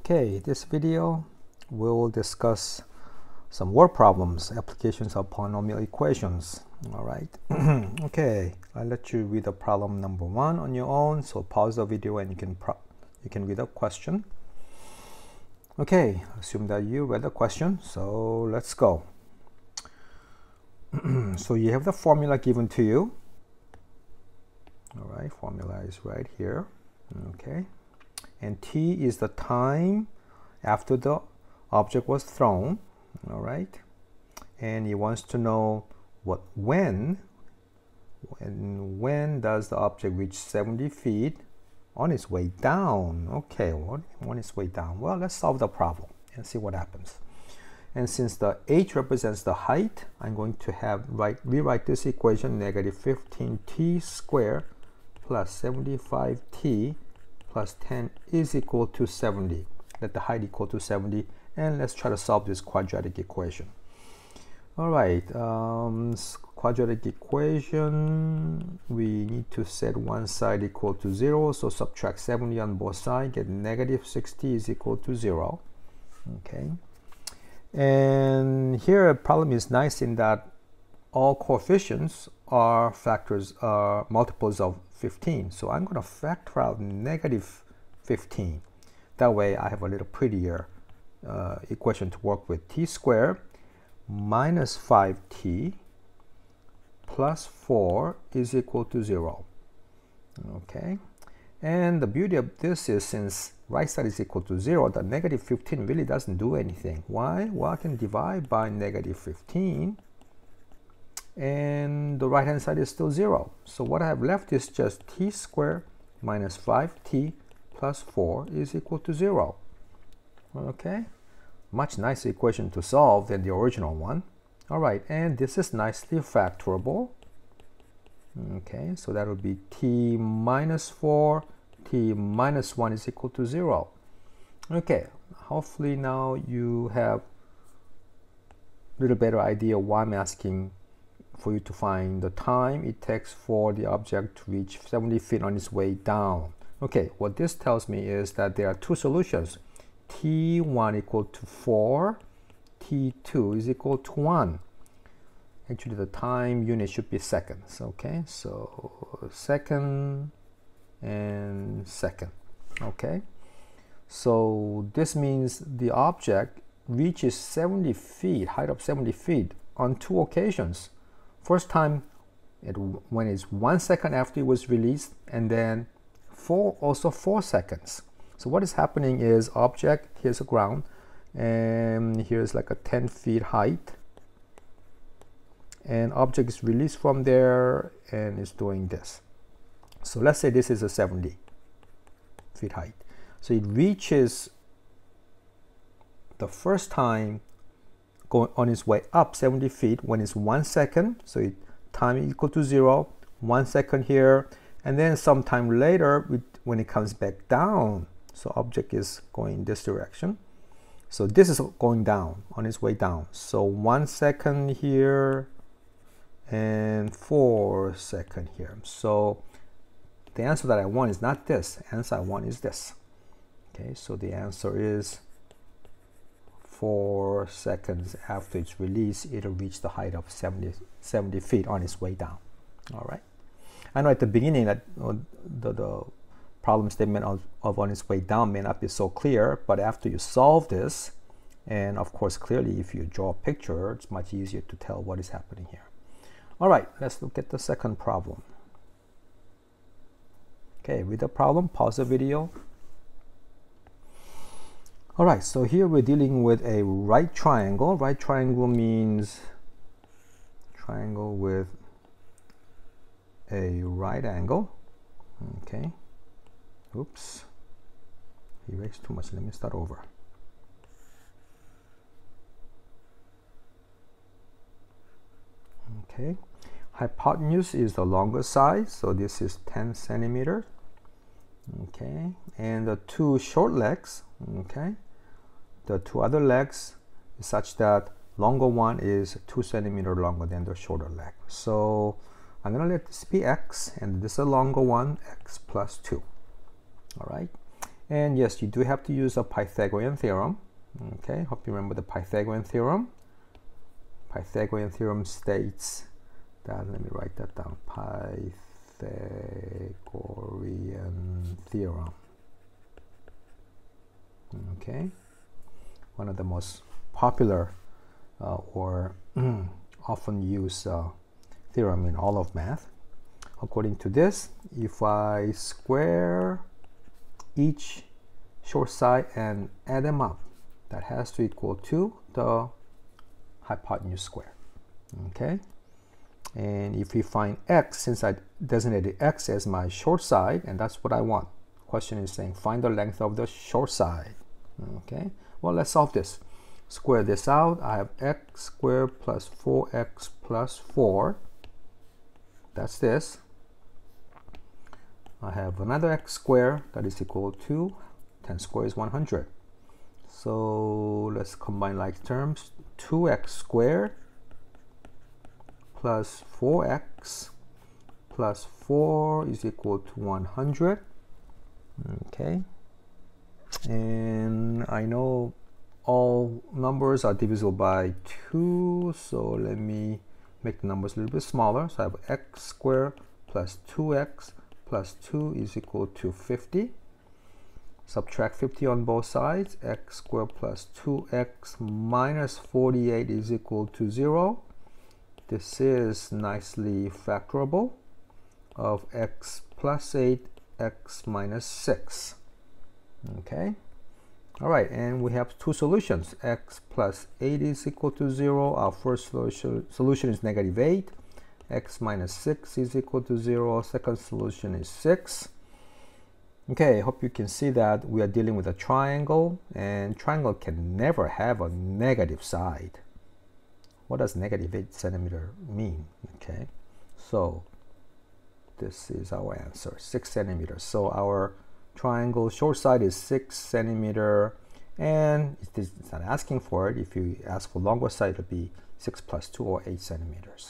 Okay, this video will discuss some word problems, applications of polynomial equations. All right. Okay, I'll let you read the problem number 1 on your own. So pause the video and you can read the question. Okay, assume that you read the question. So let's go. So you have the formula given to you. All right, formula is right here. Okay. And t is the time after the object was thrown. All right, and he wants to know when does the object reach 70 feet on its way down. Okay, on its way down. Well, let's solve the problem and see what happens. And since the h represents the height, I'm going to rewrite this equation: negative 15t squared plus 75t plus 10 is equal to 70. Let the height equal to 70, and let's try to solve this quadratic equation. All right, quadratic equation, we need to set one side equal to 0, so subtract 70 on both sides, get negative 60 is equal to 0. Okay, and here a problem is nice in that all coefficients are multiples of 15. So I'm going to factor out negative 15. That way I have a little prettier equation to work with. T squared minus 5t plus 4 is equal to 0. Okay, and the beauty of this is, since right side is equal to 0, the negative 15 really doesn't do anything. Why? Well, I can divide by negative 15 and the right hand side is still 0. So what I have left is just t squared minus 5t plus 4 is equal to 0. Okay, much nicer equation to solve than the original one. All right, and this is nicely factorable. Okay, so that would be t minus 4, t minus 1 is equal to 0. Okay, hopefully now you have a little better idea why I'm asking for you to find the time it takes for the object to reach 70 feet on its way down. Okay, what this tells me is that there are two solutions. t1 equal to 4, t2 is equal to 1. Actually, the time unit should be seconds. Okay, so second and second. Okay, so this means the object reaches 70 feet, height of 70 feet on 2 occasions. First time when it's 1 second after it was released, and then also 4 seconds. So what is happening is, object, here's the ground, and here's like a 10 feet height, and object is released from there and is doing this. So let's say this is a 70 feet height. So it reaches the first time going on its way up 70 feet when it's 1 second, so time equal to 0, 1 second here, and then sometime later when it comes back down, so object is going in this direction, so this is going down on its way down, so 1 second here and 4 seconds here. So the answer that I want is not this, the answer I want is this. Okay, so the answer is 4 seconds after its release, it'll reach the height of 70 feet on its way down. All right. I know at the beginning that the problem statement of on its way down may not be so clear, but after you solve this, and of course clearly if you draw a picture, it's much easier to tell what is happening here. All right, let's look at the second problem. Okay, read the problem, pause the video. All right, so here we're dealing with a right triangle. Right triangle means triangle with a right angle. Okay. Oops. Erased too much. Let me start over. Okay. Hypotenuse is the longer side, so this is 10 centimeters. Okay. And the two short legs, okay, the two other legs is such that longer one is 2 centimeters longer than the shorter leg. So I'm going to let this be x, and this is a longer one, x plus 2. All right, And yes, you do have to use a Pythagorean theorem. Okay, hope you remember the Pythagorean theorem. Pythagorean theorem states that, let me write that down, Pythagorean theorem. Okay, one of the most popular or often used theorem in all of math. According to this, if I square each short side and add them up, that has to equal to the hypotenuse square. Okay, and if we find x, since I designated x as my short side, and that's what I want, question is saying find the length of the short side. Okay, well, let's solve this. Square this out. I have x squared plus 4x plus 4. That's this. I have another x squared that is equal to 10 squared is 100. So let's combine like terms. 2x squared plus 4x plus 4 is equal to 100. Okay, and I know all numbers are divisible by 2, so let me make the numbers a little bit smaller. So I have x squared plus 2x plus 2 is equal to 50. Subtract 50 on both sides. X squared plus 2x minus 48 is equal to 0. This is nicely factorable of x plus 8, x minus 6. Okay. All right, and we have two solutions. X plus 8 is equal to 0. Our first solution is negative 8. X minus 6 is equal to 0. Second solution is 6. Okay, I hope you can see that we are dealing with a triangle, and triangle can never have a negative side. What does negative 8 centimeter mean? Okay, so this is our answer, 6 centimeters. So our triangle short side is 6 centimeter, and it's not asking for it. If you ask for longer side, it would be 6 plus 2 or 8 centimeters.